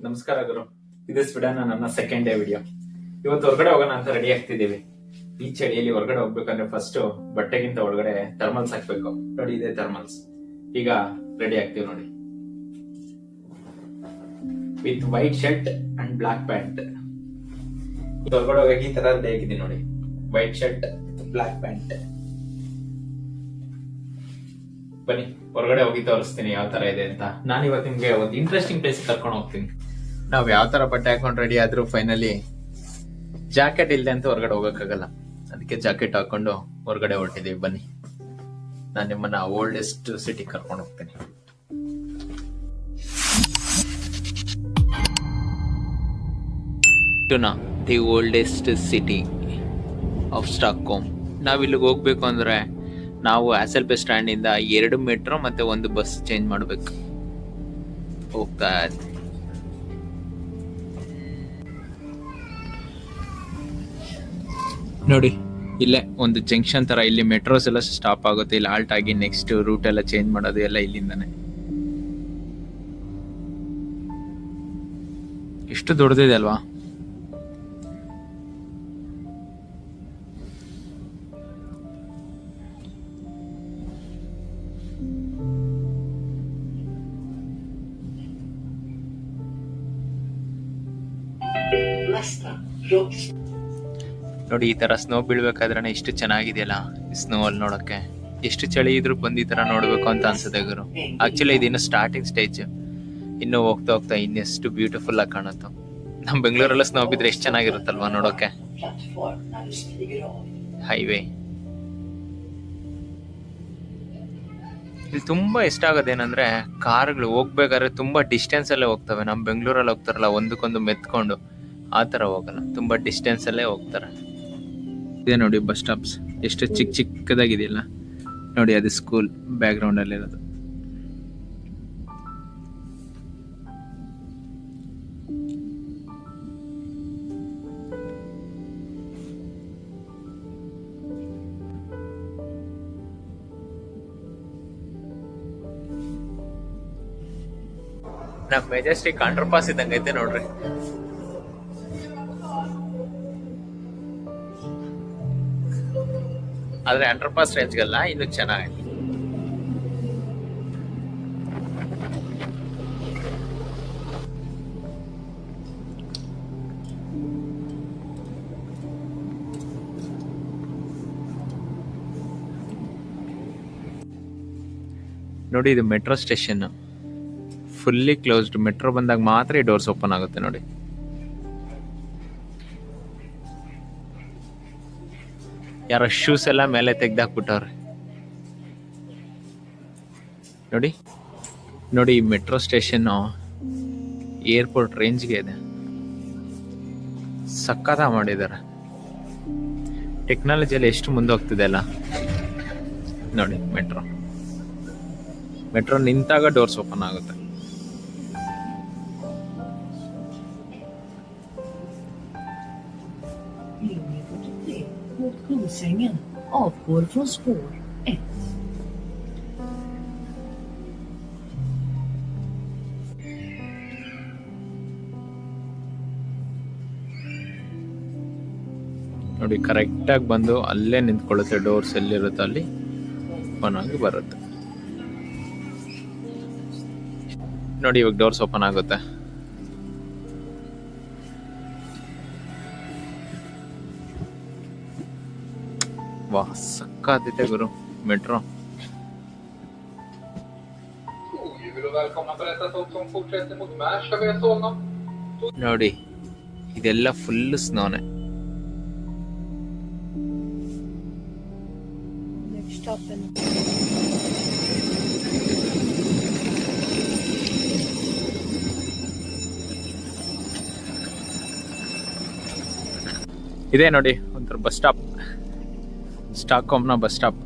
ನಮಸ್ಕಾರ ಗುರು. ಇದು ಸ್ವೀಡನ್ ನನ್ನ ಸೆಕೆಂಡ್ ಡೇ ವಿಡಿಯೋ. ಇವತ್ತು ಹೊರಗಡೆ ಹೋಗೋಣ ಅಂತ ರೆಡಿ ಆಗ್ತಿದ್ದೀವಿ. ಈ ಚಳಿಯಲ್ಲಿ ಹೊರಗಡೆ ಹೋಗ್ಬೇಕಂದ್ರೆ ಫಸ್ಟ್ ಬಟ್ಟೆಗಿಂತ ಒಳಗಡೆ ಥರ್ಮಲ್ಸ್ ಹಾಕ್ಬೇಕು. ನೋಡಿ, ಇದೆ ಥರ್ಮಲ್ಸ್. ಈಗ ರೆಡಿ ಆಗ್ತೀವಿ ನೋಡಿ, with white shirt and black pant. ಹೊರಗಡೆ ಹೋಗಕ್ಕೆ ಈ ತರ ರೆಡಿ ಆಗಿದ್ದೀನಿ ನೋಡಿ, ವೈಟ್ ಶರ್ಟ್ ಬ್ಲಾಕ್ ಪ್ಯಾಂಟ್. ಬನ್ನಿ ಹೊರಗಡೆ ಹೋಗಿ ತೋರಿಸ್ತೀನಿ ಯಾವ ತರ ಇದೆ ಅಂತ. ನಾನು ಇವತ್ತು ನಿಮ್ಗೆ ಒಂದು ಇಂಟ್ರೆಸ್ಟಿಂಗ್ ಪ್ಲೇಸ್ ಕರ್ಕೊಂಡು ಹೋಗ್ತೀನಿ. ನಾವ್ ಯಾವ ತರ ಬಟ್ಟೆ ಹಾಕೊಂಡು ರೆಡಿ ಆದ್ರೂ ಫೈನಲಿ ಜಾಕೆಟ್ ಇಲ್ದೆ ಅಂತ ಹೊರಗಡೆ ಹೋಗಕ್ಕಾಗಲ್ಲ. ಅದಕ್ಕೆ ಜಾಕೆಟ್ ಹಾಕೊಂಡು ಹೊರಗಡೆ ಹೊರಟಿದೀವಿ. ಬನ್ನಿ, ನಾನು ನಿಮ್ಮನ್ನ ಓಲ್ಡೆಸ್ಟ್ ಸಿಟಿ ಕರ್ಕೊಂಡು ಹೋಗ್ತೀನಿ. The oldest city of Stockholm. ನಾವ್ ಇಲ್ಲಿಗೆ ಹೋಗ್ಬೇಕು ಅಂದ್ರೆ ನಾವು ಆಸೆಲ್ಪೆ ಸ್ಟ್ಯಾಂಡ್ ಇಂದ 2 ಮೆಟ್ರೋ ಮತ್ತೆ 1 ಬಸ್ ಚೇಂಜ್ ಮಾಡ್ಬೇಕು. ಹೋಗ್ತಾ ನೋಡಿ, ಇಲ್ಲೇ ಒಂದು ಜಂಕ್ಷನ್ ತರ, ಇಲ್ಲಿ ಮೆಟ್ರೋಸ್ ಎಲ್ಲ ಸ್ಟಾಪ್ ಆಗುತ್ತೆ. ಇಲ್ಲಿ ಆಲ್ಟ್ ಆಗಿ ನೆಕ್ಸ್ಟ್ ರೂಟ್ ಎಲ್ಲ ಚೇಂಜ್ ಮಾಡೋದು ಎಲ್ಲ ಇಲ್ಲಿಂದಾನೆ. ಎಷ್ಟು ದೊಡ್ಡದಿದೆ ಅಲ್ವಾ? ನೋಡಿ, ಈ ತರ ಸ್ನೋ ಬೀಳ್ಬೇಕಾದ್ರೆ ಎಷ್ಟು ಚೆನ್ನಾಗಿದೆಯಲ್ಲ ಸ್ನೋ ಅಲ್ಲಿ ನೋಡಕ್ಕೆ. ಎಷ್ಟು ಚಳಿ ಇದ್ರು ಬಂದ್ ಈ ತರ ನೋಡ್ಬೇಕು ಅಂತ ಅನ್ಸುತ್ತೆ ಗುರು. ಆಕ್ಚುಲಿ ಇದು ಇನ್ನು ಸ್ಟಾರ್ಟಿಂಗ್ ಸ್ಟೇಜ್. ಇನ್ನು ಹೋಗ್ತಾ ಹೋಗ್ತಾ ಇನ್ನೆಷ್ಟು ಬ್ಯೂಟಿಫುಲ್ ಆಗಿ ಕಾಣುತ್ತೋ. ನಮ್ ಬೆಂಗಳೂರೆಲ್ಲ ಸ್ನೋ ಬಿದ್ರೆ ಎಷ್ಟು ಚೆನ್ನಾಗಿರುತ್ತಲ್ವಾ ನೋಡೋಕೆ. ಹೈವೇ ಇಲ್ಲಿ ತುಂಬಾ ಇಷ್ಟ ಆಗೋದೇನಂದ್ರೆ, ಕಾರ್ಗಳು ಹೋಗ್ಬೇಕಾದ್ರೆ ತುಂಬಾ ಡಿಸ್ಟೆನ್ಸ್ ಅಲ್ಲೇ ಹೋಗ್ತವೆ. ನಮ್ ಬೆಂಗಳೂರಲ್ಲಿ ಹೋಗ್ತಾರಲ್ಲ ಒಂದಕ್ಕೊಂದು ಮೆತ್ಕೊಂಡು, ಆ ತರ ಹೋಗಲ್ಲ, ತುಂಬಾ ಡಿಸ್ಟೆನ್ಸ್ ಅಲ್ಲೇ ಹೋಗ್ತಾರೆ. ಇದೆ ನೋಡಿ ಬಸ್ ಸ್ಟಾಪ್ಸ್, ಎಷ್ಟು ಚಿಕ್ಕದಾಗಿದೆಯಲ್ಲ ನೋಡಿ. ಅದು ಸ್ಕೂಲ್ ಬ್ಯಾಕ್ ಗ್ರೌಂಡ್ ಅಲ್ಲಿ ಇರೋದು. ನಮ್ ಮೆಜೆಸ್ಟಿಕ್ ಅಂಡರ್ ಪಾಸ್ ಇದ್ದಂಗೆ ಐತೆ ನೋಡ್ರಿ. ಆದ್ರೆ ಅಂಡರ್ ಪಾಸ್ ರೇಂಜ್ಗಲ್ಲ, ಇನ್ನು ಚೆನ್ನಾಗಿದೆ. ನೋಡಿ, ಇದು metro station fully closed. Metro ಬಂದಾಗ ಮಾತ್ರ ಈ ಡೋರ್ಸ್ ಓಪನ್ ಆಗುತ್ತೆ ನೋಡಿ. ಯಾರೋ ಶೂಸ್ ಎಲ್ಲ ಮೇಲೆ ತೆಗ್ದಾಕ್ಬಿಟ್ಟವ್ರೆ ನೋಡಿ. ನೋಡಿ, ಈ ಮೆಟ್ರೋ ಸ್ಟೇಷನ್ ಏರ್ಪೋರ್ಟ್ ರೇಂಜ್ಗೆ ಇದೆ. ಸಕ್ಕತ್ತ ಮಾಡಿದ್ದಾರೆ. ಟೆಕ್ನಾಲಜಿಯಲ್ಲಿ ಎಷ್ಟು ಮುಂದೆ ಹೋಗ್ತಿದೆ ಅಲ್ಲ ನೋಡಿ. ಮೆಟ್ರೋ ನಿಂತಾಗ ಡೋರ್ಸ್ ಓಪನ್ ಆಗುತ್ತೆ. Kungsängen avgår från spår 1. ನೋಡಿ, ಕರೆಕ್ಟ್ ಆಗಿ ಬಂದು ಅಲ್ಲೇ ನಿಂತ್ಕೊಳ್ಳುತ್ತೆ. ಡೋರ್ಸ್ ಎಲ್ಲಿರುತ್ತೆ ಅಲ್ಲಿ ಓಪನ್ ಆಗಿ ಬರುತ್ತೆ ನೋಡಿ. ಇವಾಗ ಡೋರ್ಸ್ ಓಪನ್ ಆಗುತ್ತೆ. ವಾ, ಸಕ್ಕತ್ತಿದೆ ಗುರು ಮೆಟ್ರೋ. ನೋಡಿ, ಇದೆಲ್ಲ ಫುಲ್ ಸ್ನೋನೆ. ಇದೆ ನೋಡಿ ಒಂಥರ ಬಸ್ ಸ್ಟಾಪ್, ಸ್ಟಾಕ್ಹೋಮ್ನ ಬಸ್ ಸ್ಟಾಪ್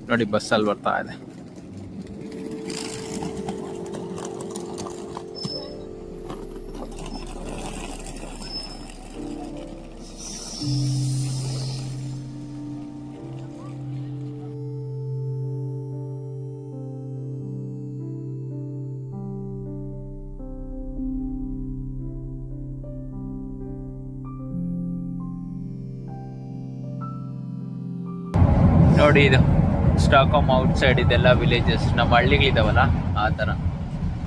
ನೋಡಿ. ಬಸ್ ಅಲ್ಲಿ ಬರ್ತಾ ಇದೆ. ನೋಡಿ ಇದು ಸ್ಟಾಕ್ಹೋಮ್ ಔಟ್ ಸೈಡ್ ಇದೆಲ್ಲ ವಿಲೇಜಸ್ ನಮ್ಮ ಹಳ್ಳಿಗಳಿದಾವಲ್ಲ ಆ ಥರ.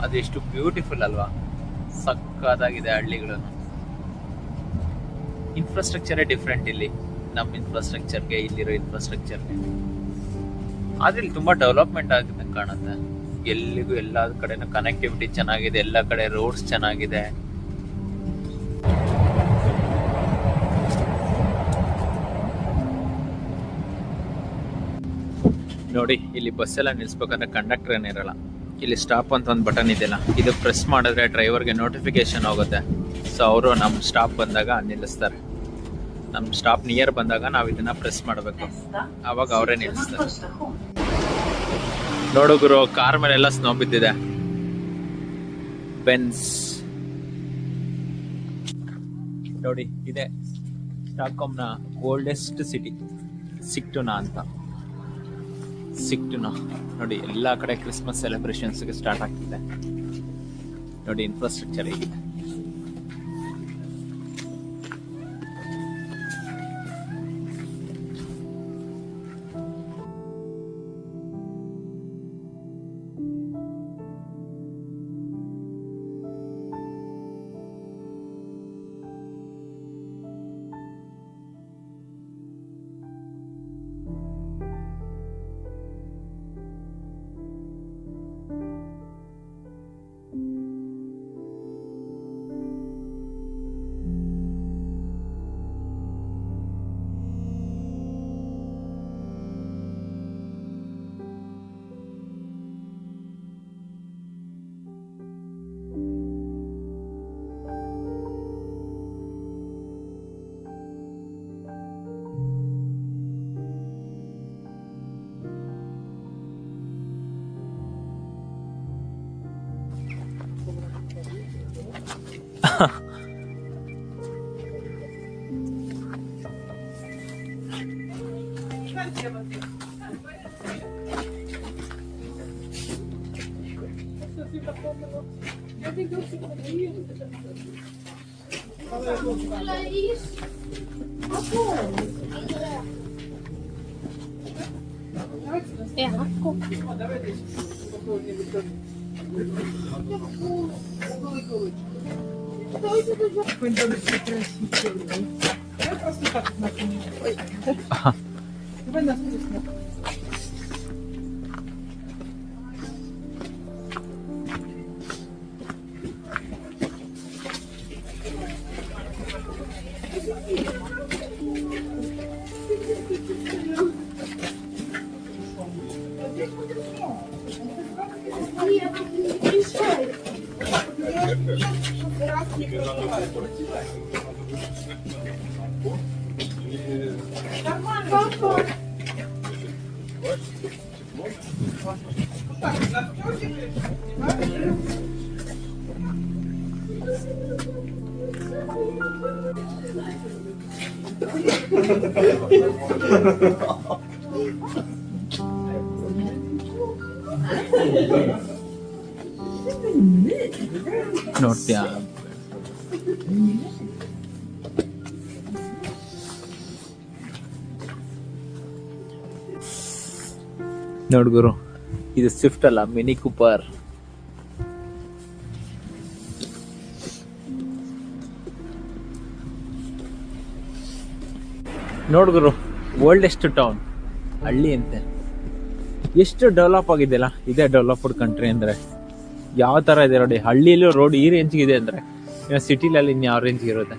ಅದೆಷ್ಟು ಬ್ಯೂಟಿಫುಲ್ ಅಲ್ವಾ, ಸಕ್ಕತ್ತಾಗಿದೆ ಹಳ್ಳಿಗಳು. ಇನ್ಫ್ರಾಸ್ಟ್ರಕ್ಚರೇ ಡಿಫ್ರೆಂಟ್ ಇಲ್ಲಿ, ನಮ್ಮ ಇನ್ಫ್ರಾಸ್ಟ್ರಕ್ಚರ್ಗೆ ಇಲ್ಲಿರೋ ಇನ್ಫ್ರಾಸ್ಟ್ರಕ್ಚರ್ಗೆ. ಆದ್ರೆ ಇಲ್ಲಿ ತುಂಬಾ ಡೆವಲಪ್ಮೆಂಟ್ ಆಗಿದೆ ಕಾಣುತ್ತೆ. ಎಲ್ಲಿಗೂ ಎಲ್ಲ ಕಡೆನೂ ಕನೆಕ್ಟಿವಿಟಿ ಚೆನ್ನಾಗಿದೆ, ಎಲ್ಲ ಕಡೆ ರೋಡ್ಸ್ ಚೆನ್ನಾಗಿದೆ. ನೋಡಿ ಇಲ್ಲಿ ಬಸ್ ಎಲ್ಲ ನಿಲ್ಸ್ಬೇಕಂದ್ರೆ ಕಂಡಕ್ಟರ್ ಏನಿರಲ್ಲ. ಇಲ್ಲಿ ಸ್ಟಾಪ್ ಅಂತ ಒಂದು ಬಟನ್ ಇದೆಯಲ್ಲ, ಇದು ಪ್ರೆಸ್ ಮಾಡಿದ್ರೆ ಡ್ರೈವರ್ಗೆ ನೋಟಿಫಿಕೇಶನ್ ಹೋಗುತ್ತೆ. ಸೊ ಅವರು ನಮ್ಮ ಸ್ಟಾಪ್ ಬಂದಾಗ ನಿಲ್ಲಿಸ್ತಾರೆ. ನಮ್ಮ ಸ್ಟಾಪ್ ನಿಯರ್ ಬಂದಾಗ ನಾವು ಇದನ್ನ ಪ್ರೆಸ್ ಮಾಡಬೇಕು, ಅವಾಗ ಅವರೇ ನಿಲ್ಲಿಸ್ತಾರೆ. ನೋಡು ಗುರು, ಕಾರ್ ಮೇಲೆಲ್ಲ ಸ್ನೋ ಬಿದ್ದಿದೆ. ಬೆನ್ಸ್ ನೋಡಿ, ಇದೆ ಸ್ಟಾಕ್ಹೋಮ್ನ ಓಲ್ಡೆಸ್ಟ್ ಸಿಟಿ ಸಿಗ್ಟುನಾ ಅಂತ. ಸಿಗ್ಟುನಾ ನೋಡಿ, ಎಲ್ಲಾ ಕಡೆ ಕ್ರಿಸ್ಮಸ್ ಸೆಲೆಬ್ರೇಷನ್ಸ್ಗೆ ಸ್ಟಾರ್ಟ್ ಆಗ್ತಿದೆ. ನೋಡಿ ಇನ್ಫ್ರಾಸ್ಟ್ರಕ್ಚರ್ ಹೇಗಿದೆ. ನೋಡ್ತೀಯಾ, ನೋಡ್ ಗುರು, ಇದು ಸ್ವಿಫ್ಟ್ ಅಲ್ಲ, ಮಿನಿ ಕೂಪರ್. ನೋಡ್ ಗುರು, ಓಲ್ಡೆಸ್ಟ್ ಟೌನ್, ಹಳ್ಳಿ ಅಂತೆ. ಎಷ್ಟು ಡೆವಲಪ್ ಆಗಿದೆಯಲ್ಲ, ಇದೇ ಡೆವಲಪ್ಡ್ ಕಂಟ್ರಿ ಅಂದ್ರೆ. ಯಾವ ತರ ಇದೆ ನೋಡಿ, ಹಳ್ಳಿಯಲ್ಲೂ ರೋಡ್ ಈ ರೇಂಜ್ಗೆ ಇದೆ ಅಂದ್ರೆ ಸಿಟಿಲಲ್ಲಿ ಇನ್ಯಾವ ರೇಂಜ್ಗೆ ಇರುತ್ತೆ.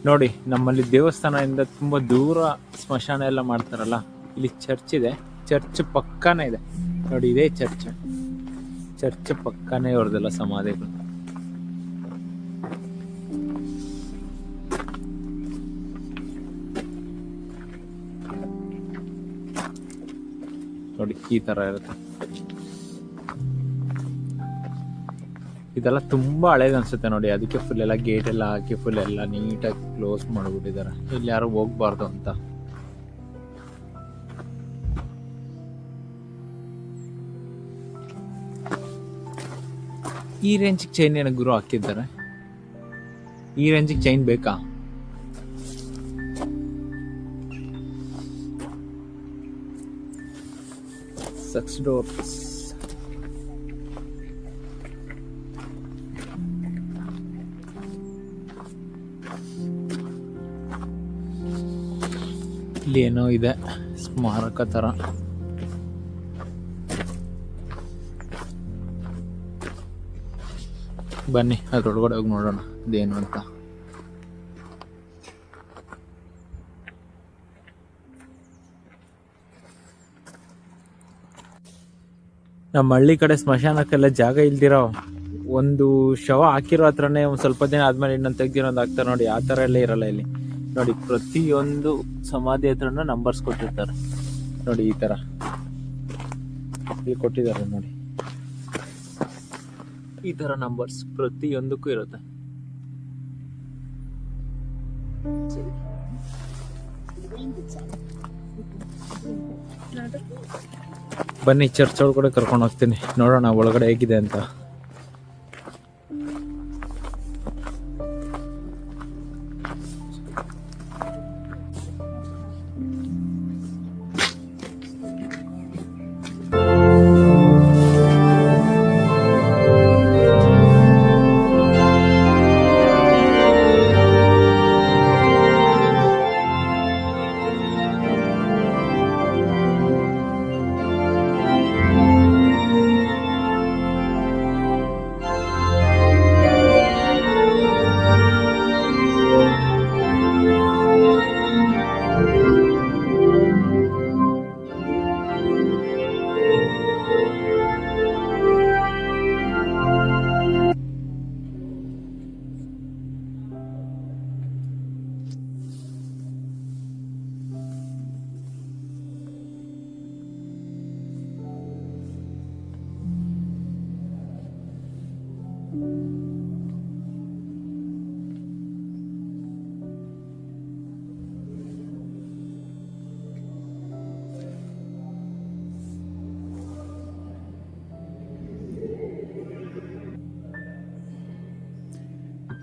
ನೋಡಿ, ನಮ್ಮಲ್ಲಿ ದೇವಸ್ಥಾನದಿಂದ ತುಂಬಾ ದೂರ ಸ್ಮಶಾನ ಎಲ್ಲ ಮಾಡ್ತಾರಲ್ಲ, ಇಲ್ಲಿ ಚರ್ಚ್ ಇದೆ, ಚರ್ಚ್ ಪಕ್ಕನೇ ಇದೆ ನೋಡಿ, ಇದೇ ಚರ್ಚ್. ಚರ್ಚ್ ಪಕ್ಕನೇ ಅವ್ರದೆಲ್ಲ ಸಮಾಧಿಗಳು. ನೋಡಿ ಈ ತರ ಇರುತ್ತೆ. ಇದೆಲ್ಲ ತುಂಬಾ ಹಳೇದು ಅನ್ಸುತ್ತೆ ನೋಡಿ, ಅದಕ್ಕೆ ಫುಲ್ ಎಲ್ಲ ಗೇಟ್ ಎಲ್ಲ ಹಾಕಿ ಫುಲ್ ಎಲ್ಲ ನೀಟಾಗಿ ಕ್ಲೋಸ್ ಮಾಡ್ಬಿಟ್ಟಿದ್ದಾರೆ, ಇಲ್ಲಿ ಯಾರು ಹೋಗ್ಬಾರ್ದು ಅಂತ. ಈ ರೇಂಜಿಗೆ ಚೈನ್ ಏನಕ್ಕೆ ಗುರು ಹಾಕಿದ್ದಾರೆ? ಈ ರೇಂಜಿಗೆ ಚೈನ್ ಬೇಕಾ? Sucks doors. ಇಲ್ಲಿ ಏನೋ ಇದೆ ಸ್ಮಾರಕ ತರ. ಬನ್ನಿ ಅದ್ರೊಳಗಡೆ ಹೋಗಿ ನೋಡೋಣ ಅದೇನು ಅಂತ. ನಮ್ಮ ಹಳ್ಳಿ ಕಡೆ ಸ್ಮಶಾನಕ್ಕೆಲ್ಲ ಜಾಗ ಇಲ್ದಿರೋ ಒಂದು ಶವ ಹಾಕಿರೋ ಹತ್ರನೇ ಒಂದ್ ಸ್ವಲ್ಪ ದಿನ ಆದ್ಮೇಲೆ ಇನ್ನೊಂದು ತೆಗ್ದಿರೋದು ಹಾಕ್ತಾರೆ ನೋಡಿ, ಆ ತರ ಎಲ್ಲ ಇರಲ್ಲ ಇಲ್ಲಿ ನೋಡಿ. ಪ್ರತಿಯೊಂದು ಸಮಾಧಿ ಹತ್ರನೂ ನಂಬರ್ಸ್ ಕೊಟ್ಟಿರ್ತಾರೆ ನೋಡಿ, ಈ ತರ ಇಲ್ಲಿ ಕೊಟ್ಟಿದ್ದಾರೆ ನೋಡಿ, ಈ ತರ ನಂಬರ್ಸ್ ಪ್ರತಿಯೊಂದಕ್ಕೂ ಇರುತ್ತೆ. ಬನ್ನಿ ಚರ್ಚ್ ಒಳಗಡೆ ಕರ್ಕೊಂಡು ಹೋಗ್ತೀನಿ, ನೋಡೋಣ ಒಳಗಡೆ ಹೇಗಿದೆ ಅಂತ.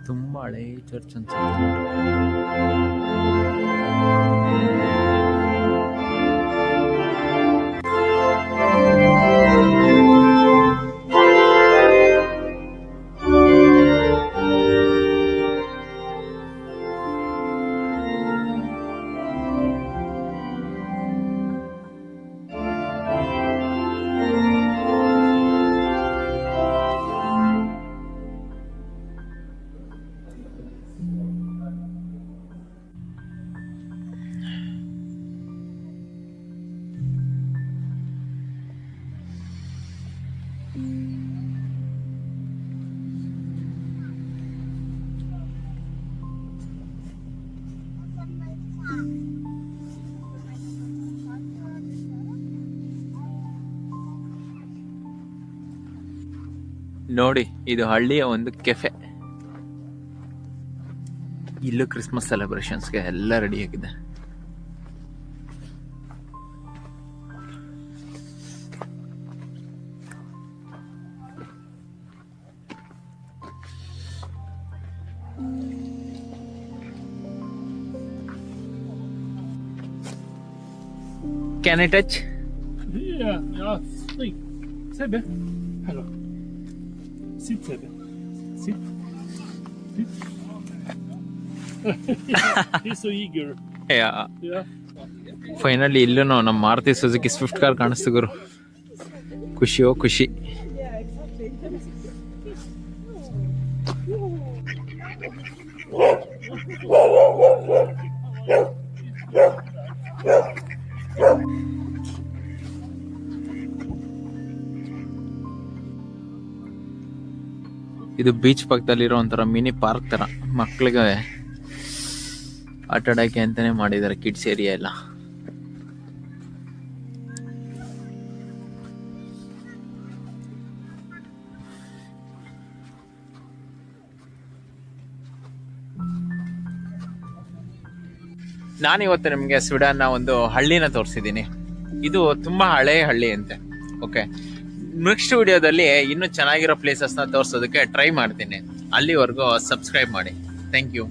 ತುಂಬಾ ಹಳೆ ಚರ್ಚ್ ಅನ್ಸುತ್ತೆ. ನೋಡಿ ಇದು ಹಳ್ಳಿಯ ಒಂದು ಕೆಫೆ, ಇಲ್ಲೂ ಕ್ರಿಸ್ಮಸ್ ಸೆಲೆಬ್ರೇಷನ್ಸ್ಗೆ ಎಲ್ಲ ರೆಡಿ ಆಗಿದೆ. Can I touch? Ja, sleep. Sebbe. Hello. Sit, Sebbe. Sit. Sit. He's so eager. Yeah. Yeah. Finally ಇಲ್ಲೂ ನಮ್ಮ ಮಾರುತಿ ಸುಜುಕಿ ಸ್ವಿಫ್ಟ್ ಕಾರ್ ಕಾಣಿಸ್ತು ಗುರು. ಖುಷಿಯೋ ಖುಷಿ. ಇದು ಬೀಚ್ ಪಕ್ಕದಲ್ಲಿರೋ ಒಂಥರ ಮಿನಿ ಪಾರ್ಕ್ ತರ, ಮಕ್ಳಿಗೆ ಆಟ ಆಡಕ್ಕೆ ಅಂತಾನೆ ಮಾಡಿದ್ದಾರೆ, ಕಿಡ್ಸ್ ಏರಿಯಾ ಎಲ್ಲ. ನಾನಿವತ್ತು ನಿಮಗೆ ಸ್ವೀಡನ್ನ ಒಂದು ಹಳ್ಳಿನ ತೋರಿಸಿದ್ದೀನಿ. ಇದು ತುಂಬಾ ಹಳೆ ಹಳ್ಳಿ ಅಂತೆ. ಓಕೆ, ನೆಕ್ಸ್ಟ್ ವಿಡಿಯೋದಲ್ಲಿ ಇನ್ನೂ ಚೆನ್ನಾಗಿರೋ ಪ್ಲೇಸಸ್ನ ತೋರಿಸೋದಕ್ಕೆ ಟ್ರೈ ಮಾಡ್ತೀನಿ. ಅಲ್ಲಿವರೆಗೂ ಸಬ್ಸ್ಕ್ರೈಬ್ ಮಾಡಿ. Thank you.